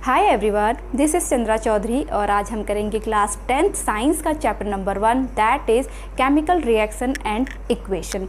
Hi everyone, this is Chandra Chaudhary और आज हम करेंगे क्लास 10th साइंस का chapter number 1 that is chemical reaction and equation.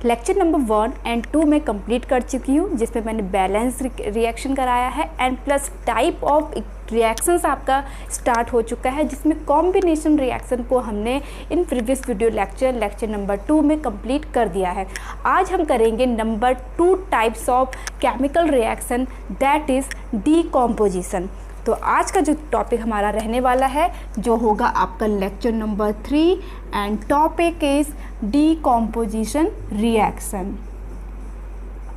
Lecture number 1 and 2 में कंप्लीट कर चुकी हूँ, जिसमें मैंने बैलेंस रिएक्शन कराया है and plus type of reactions आपका स्टार्ट हो चुका है, जिसमें कॉम्बिनेशन रिएक्शन को हमने in previous video lecture number 2 में कंप्लीट कर दिया है। आज हम करेंगे number 2 types of chemical reaction that is decomposition. तो आज का जो टॉपिक हमारा रहने वाला है जो होगा आपका lecture number 3 and topic is decomposition reaction.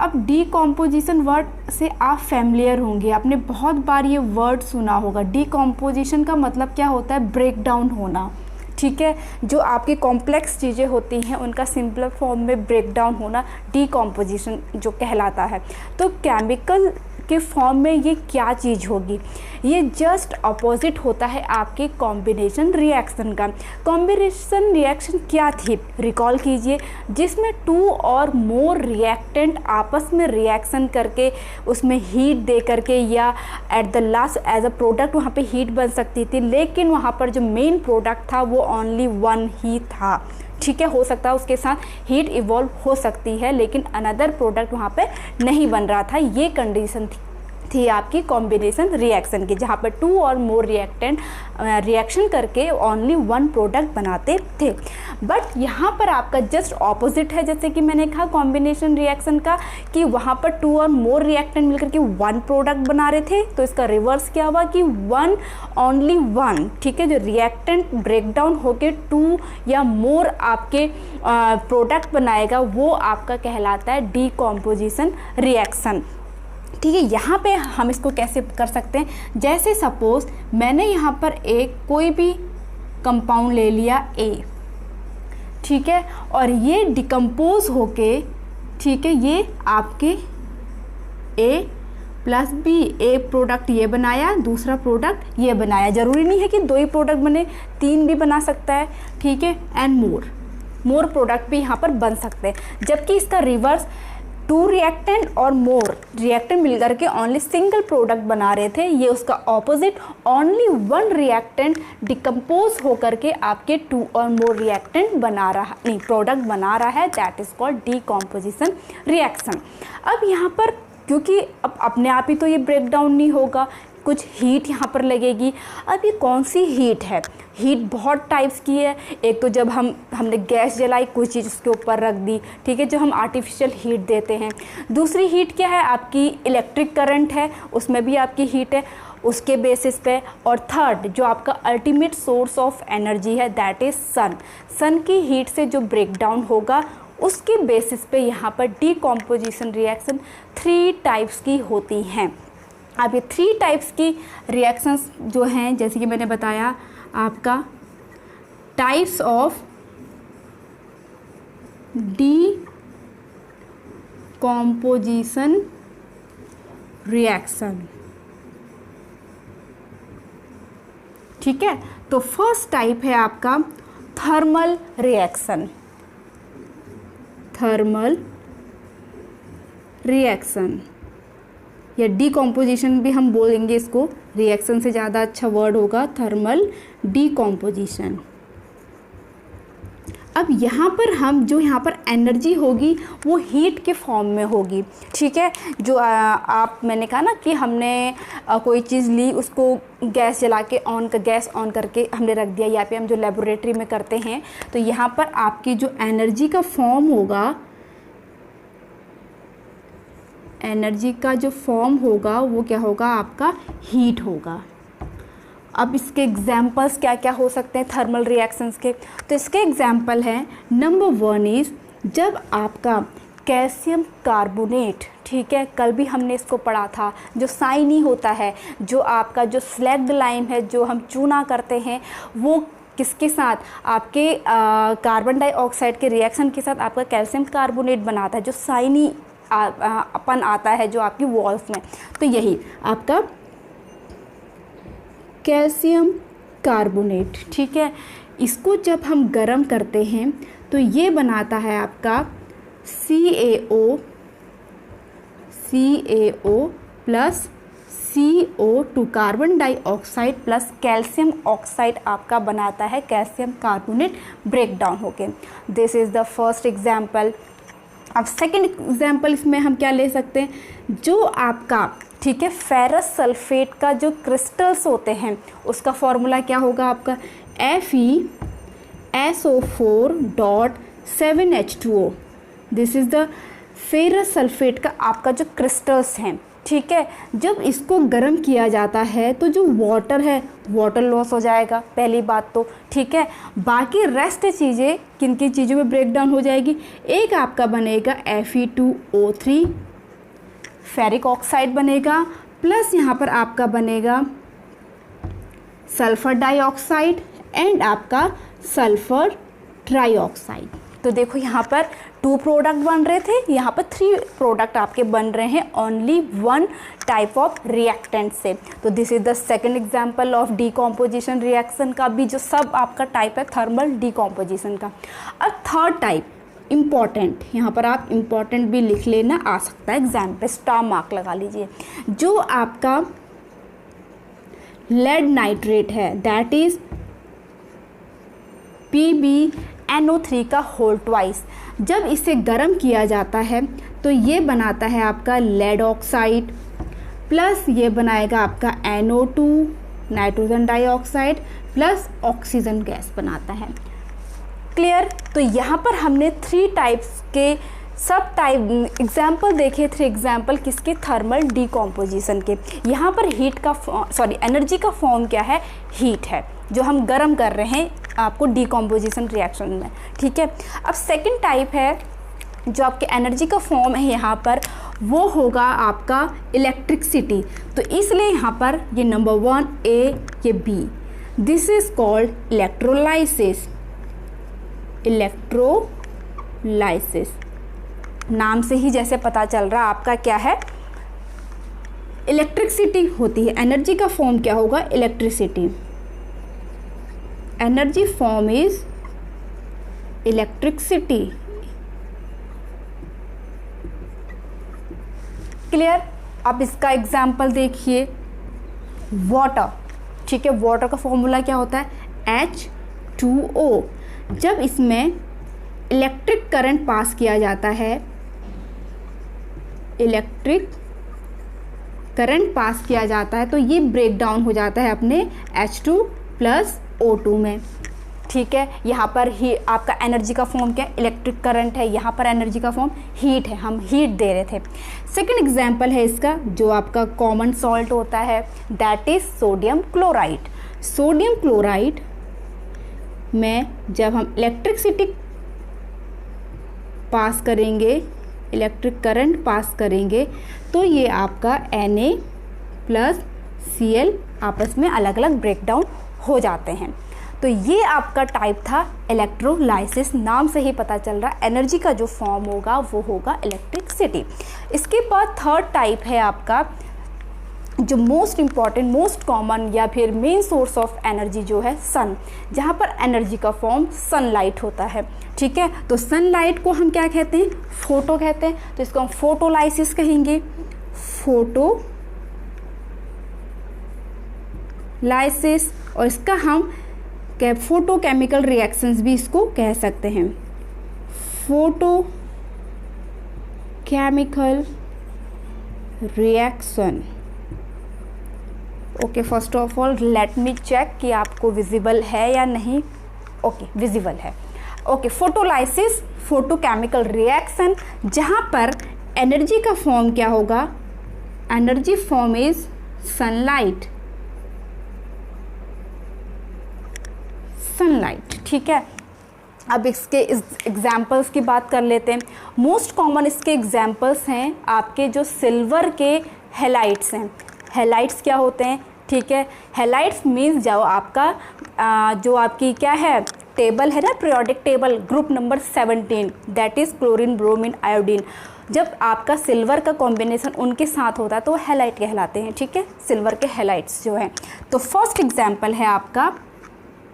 अब डीकॉम्पोजिशन वर्ड से आप फैमिलियर होंगे, आपने बहुत बार ये वर्ड सुना होगा। डीकॉम्पोजिशन का मतलब क्या होता है? ब्रेक डाउन होना, ठीक है। जो आपकी कॉम्प्लेक्स चीज़ें होती हैं उनका सिंपल फॉर्म में ब्रेक डाउन होना डीकॉम्पोजिशन जो कहलाता है। तो केमिकल के फॉर्म में ये क्या चीज़ होगी? ये जस्ट अपोजिट होता है आपके कॉम्बिनेशन रिएक्शन का। कॉम्बिनेशन रिएक्शन क्या थी? रिकॉल कीजिए, जिसमें 2 और मोर रिएक्टेंट आपस में रिएक्शन करके उसमें हीट दे करके या at the last as a product वहाँ पे हीट बन सकती थी, लेकिन वहाँ पर जो मेन प्रोडक्ट था वो ओनली 1 ही था, ठीक है। हो सकता है उसके साथ हीट इवॉल्व हो सकती है, लेकिन अनदर प्रोडक्ट वहाँ पे नहीं बन रहा था। ये कंडीशन थी आपकी कॉम्बिनेशन रिएक्शन की, जहाँ पर 2 और मोर रिएक्टेंट रिएक्शन करके ओनली 1 प्रोडक्ट बनाते थे। बट यहाँ पर आपका जस्ट ऑपोजिट है, जैसे कि मैंने कहा कॉम्बिनेशन रिएक्शन का कि वहाँ पर 2 और मोर रिएक्टेंट मिलकर के 1 प्रोडक्ट बना रहे थे। तो इसका रिवर्स क्या हुआ कि 1 ओनली 1, ठीक है। जो रिएक्टेंट ब्रेक डाउन होकर 2 या मोर आपके प्रोडक्ट बनाएगा वो आपका कहलाता है डीकॉम्पोजिशन रिएक्शन, ठीक है। यहाँ पे हम इसको कैसे कर सकते हैं? जैसे सपोज मैंने यहाँ पर एक कोई भी कंपाउंड ले लिया A, ठीक है, और ये डिकम्पोज होके, ठीक है, ये आपके A प्लस B, एक प्रोडक्ट ये बनाया, दूसरा प्रोडक्ट ये बनाया। ज़रूरी नहीं है कि 2 ही प्रोडक्ट बने, 3 भी बना सकता है, ठीक है, एंड मोर प्रोडक्ट भी यहाँ पर बन सकते हैं। जबकि इसका रिवर्स 2 रिएक्टेंट और मोर रिएक्टेंट मिलकर के ओनली सिंगल प्रोडक्ट बना रहे थे। ये उसका ऑपोजिट ओनली 1 रिएक्टेंट डिकम्पोज होकर के आपके 2 और मोर रिएक्टेंट बना रहा नहीं प्रोडक्ट बना रहा है, that is called decomposition reaction. अब यहाँ पर क्योंकि अब अपने आप ही तो ये ब्रेक डाउन नहीं होगा, कुछ हीट यहाँ पर लगेगी। अब ये कौन सी हीट है? हीट बहुत टाइप्स की है। एक तो जब हमने गैस जलाई, कोई चीज़ उसके ऊपर रख दी, ठीक है, जो हम आर्टिफिशियल हीट देते हैं। दूसरी हीट क्या है? आपकी इलेक्ट्रिक करंट है, उसमें भी आपकी हीट है उसके बेसिस पे। और थर्ड जो आपका अल्टीमेट सोर्स ऑफ एनर्जी है दैट इज़ सन की हीट से जो ब्रेक डाउन होगा उसके बेसिस पे यहाँ पर डीकॉम्पोजिशन रिएक्शन 3 टाइप्स की होती हैं। अब ये 3 टाइप्स की रिएक्शंस जो हैं, जैसे कि मैंने बताया आपका टाइप्स ऑफ डीकॉम्पोजिशन रिएक्शन, ठीक है। तो फर्स्ट टाइप है आपका थर्मल रिएक्शन। थर्मल रिएक्शन या डीकॉम्पोजिशन भी हम बोलेंगे इसको, रिएक्शन से ज़्यादा अच्छा वर्ड होगा थर्मल डीकॉम्पोजिशन। अब यहाँ पर हम जो यहाँ पर एनर्जी होगी वो हीट के फॉर्म में होगी, ठीक है। जो मैंने कहा ना कि हमने कोई चीज़ ली, उसको गैस जला के गैस ऑन करके हमने रख दिया, यहाँ पे हम जो लेबोरेटरी में करते हैं। तो यहाँ पर आपकी जो एनर्जी का फॉर्म होगा, एनर्जी का जो फॉर्म होगा वो क्या होगा? आपका हीट होगा। अब इसके एग्जाम्पल्स क्या क्या हो सकते हैं थर्मल रिएक्शंस के? तो इसके एग्जाम्पल हैं, नंबर 1 इज़ जब आपका कैल्शियम कार्बोनेट, ठीक है, कल भी हमने इसको पढ़ा था, जो साइनी होता है, जो आपका जो स्लैग्ड लाइम है, जो हम चूना करते हैं, वो किसके साथ? आपके कार्बन डाइऑक्साइड के रिएक्शन के साथ आपका कैल्शियम कार्बोनेट बनाता है, जो साइनी अपन आता है जो आपकी वॉल्स में। तो यही आपका कैल्शियम कार्बोनेट, ठीक है। इसको जब हम गर्म करते हैं तो ये बनाता है आपका CaO plus CO2 carbon dioxide plus calcium oxide आपका बनाता है कैल्शियम कार्बोनेट ब्रेक डाउन होके। This is the first example. अब सेकेंड एग्जाम्पल इसमें हम क्या ले सकते हैं, जो आपका ठीक है फेरस सल्फेट का जो क्रिस्टल्स होते हैं उसका फॉर्मूला क्या होगा आपका FeSO4.7H2O। This is the ferrous sulphate का आपका जो क्रिस्टल्स हैं, ठीक है। जब इसको गर्म किया जाता है तो जो वाटर है वाटर लॉस हो जाएगा पहली बात तो, ठीक है। बाकी रेस्ट चीज़ें किन किन चीज़ों में ब्रेक डाउन हो जाएगी, एक आपका बनेगा Fe2O3 फेरिक ऑक्साइड बनेगा, प्लस यहाँ पर आपका बनेगा सल्फर डाइऑक्साइड एंड आपका सल्फर ट्राइऑक्साइड। तो देखो यहाँ पर 2 प्रोडक्ट बन रहे थे, यहाँ पर 3 प्रोडक्ट आपके बन रहे हैं ओनली 1 टाइप ऑफ रिएक्टेंट से। तो this is the second example of decomposition reaction का भी जो सब आपका टाइप है थर्मल डीकॉम्पोजिशन का। अब थर्ड टाइप इम्पॉर्टेंट, यहाँ पर आप इम्पॉर्टेंट भी लिख लेना, आ सकता है एग्जाम पे, स्टार मार्क लगा लीजिए। जो आपका लेड नाइट्रेट है दैट इज PbNO3 का होल ट्वाइस, जब इसे गर्म किया जाता है तो ये बनाता है आपका लेड ऑक्साइड, प्लस ये बनाएगा आपका NO2 nitrogen dioxide plus oxygen gas बनाता है। क्लियर। तो यहाँ पर हमने 3 टाइप्स के सब टाइप एग्जाम्पल देखे, 3 एग्जाम्पल किसके, थर्मल डीकॉम्पोजिशन के। यहाँ पर हीट का एनर्जी का फॉर्म क्या है, हीट है जो हम गर्म कर रहे हैं आपको डीकॉम्पोजिशन रिएक्शन में, ठीक है। अब सेकंड टाइप है जो आपके एनर्जी का फॉर्म है यहाँ पर, वो होगा आपका इलेक्ट्रिसिटी। तो इसलिए यहाँ पर ये नंबर 1 A ये B, this is called electrolysis. Electrolysis नाम से ही जैसे पता चल रहा आपका क्या है, इलेक्ट्रिसिटी होती है। एनर्जी का फॉर्म क्या होगा, electricity. Energy form is electricity. Clear. अब इसका एग्जाम्पल देखिए, वाटर, ठीक है। वाटर का फॉर्मूला क्या होता है, H2O। जब इसमें इलेक्ट्रिक करंट पास किया जाता है, इलेक्ट्रिक करंट पास किया जाता है तो ये ब्रेक डाउन हो जाता है अपने H2 प्लस O2 में, ठीक है। यहाँ पर ही आपका एनर्जी का फॉर्म क्या है, इलेक्ट्रिक करंट है, यहाँ पर एनर्जी का फॉर्म हीट है, हम हीट दे रहे थे। सेकंड एग्जांपल है इसका, जो आपका कॉमन सॉल्ट होता है that is sodium chloride. Sodium chloride में जब हम इलेक्ट्रिसिटी पास करेंगे, इलेक्ट्रिक करंट पास करेंगे तो ये आपका Na प्लस Cl आपस में अलग अलग ब्रेक डाउन हो जाते हैं। तो ये आपका टाइप था इलेक्ट्रोलाइसिस, नाम से ही पता चल रहा है एनर्जी का जो फॉर्म होगा वो होगा इलेक्ट्रिसिटी। इसके बाद थर्ड टाइप है आपका जो मोस्ट इम्पॉर्टेंट, मोस्ट कॉमन या फिर मेन सोर्स ऑफ एनर्जी जो है सन, जहाँ पर एनर्जी का फॉर्म सनलाइट होता है, ठीक है। तो सनलाइट को हम क्या कहते हैं, फोटो कहते हैं, तो इसको हम फोटोलाइसिस कहेंगे, फोटोलाइसिस। और इसका हम फोटो केमिकल रिएक्शंस भी इसको कह सकते हैं, photo chemical reaction. Okay, first of all let me check कि आपको विजिबल है या नहीं। ओके, विजिबल है। ओके, फोटोलाइसिस फोटोकेमिकल रिएक्शन, जहाँ पर एनर्जी का फॉर्म क्या होगा, energy form is sunlight, sunlight, ठीक है। अब इसके एग्जाम्पल्स की बात कर लेते हैं। मोस्ट कॉमन इसके एग्जाम्पल्स हैं आपके जो सिल्वर के हेलाइट्स हैं। हेलाइट्स क्या होते हैं, ठीक है। हेलाइट्स मीन्स जो आपका जो आपकी क्या है टेबल है ना, periodic table, group number 17 that is chlorine bromine iodine. जब आपका सिल्वर का कॉम्बिनेशन उनके साथ होता है तो हेलाइट कहलाते हैं, ठीक है, सिल्वर के हेलाइट्स जो हैं। तो फर्स्ट एग्जाम्पल है आपका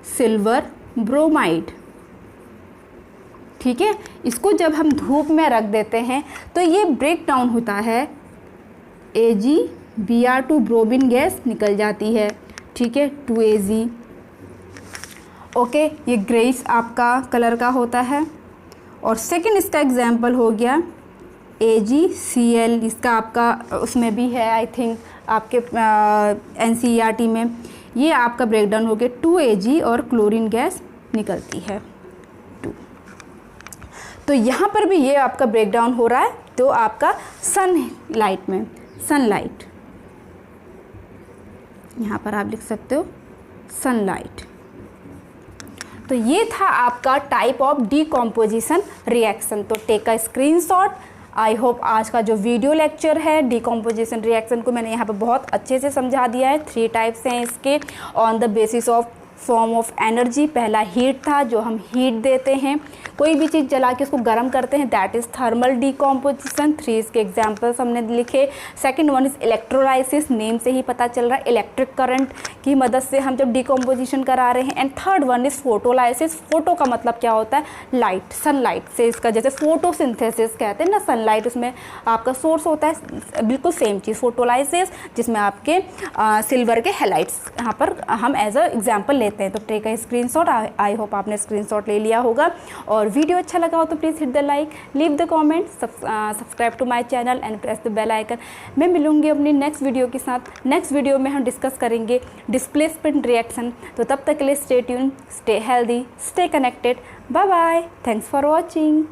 सिल्वर ब्रोमाइड, ठीक है। इसको जब हम धूप में रख देते हैं तो ये ब्रेक डाउन होता है Ag Br2 ब्रोमीन गैस निकल जाती है, ठीक है, 2Ag। ओके, ये ग्रेइश आपका कलर का होता है। और सेकंड इसका एग्जाम्पल हो गया AgCl, इसका आपका उसमें भी है आई थिंक आपके NCERT में। ये आपका ब्रेकडाउन हो गया 2Ag और क्लोरीन गैस निकलती है 2। तो यहाँ पर भी ये आपका ब्रेकडाउन हो रहा है, तो आपका सनलाइट में, सनलाइट यहाँ पर आप लिख सकते हो सनलाइट। तो ये था आपका टाइप ऑफ डीकॉम्पोजिशन रिएक्शन। तो take a screenshot. I hope आज का जो वीडियो लेक्चर है डीकॉम्पोजिशन रिएक्शन को मैंने यहाँ पर बहुत अच्छे से समझा दिया है। 3 टाइप्स हैं इसके on the basis of form of energy. पहला हीट था, जो हम हीट देते हैं, कोई भी चीज़ जला के उसको गर्म करते हैं, दैट इज़ थर्मल डीकॉम्पोजिशन। 3 इसके एग्जाम्पल्स हमने लिखे। Second one is electrolysis, name से ही पता चल रहा है इलेक्ट्रिक करंट की मदद से हम जब डीकॉम्पोजिशन करा रहे हैं। And third one is photolysis. Photo का मतलब क्या होता है, लाइट, सनलाइट से इसका, जैसे फोटोसिंथेसिस कहते हैं ना, सनलाइट उसमें आपका सोर्स होता है, बिल्कुल सेम चीज़ फोटोलाइसिस, जिसमें आपके सिल्वर के हैलाइड्स यहाँ पर हम एज अ एग्जाम्पल लेते हैं। तो take a screenshot. I hope आपने स्क्रीनशॉट ले लिया होगा। और वीडियो अच्छा लगा हो तो please hit the like, leave the comment, subscribe to my channel and press the bell icon. मैं मिलूंगी अपनी नेक्स्ट वीडियो के साथ। नेक्स्ट वीडियो में हम डिस्कस करेंगे डिस्प्लेसमेंट रिएक्शन। तो तब तक के लिए stay tune, stay healthy, stay connected. Bye bye, thanks for watching.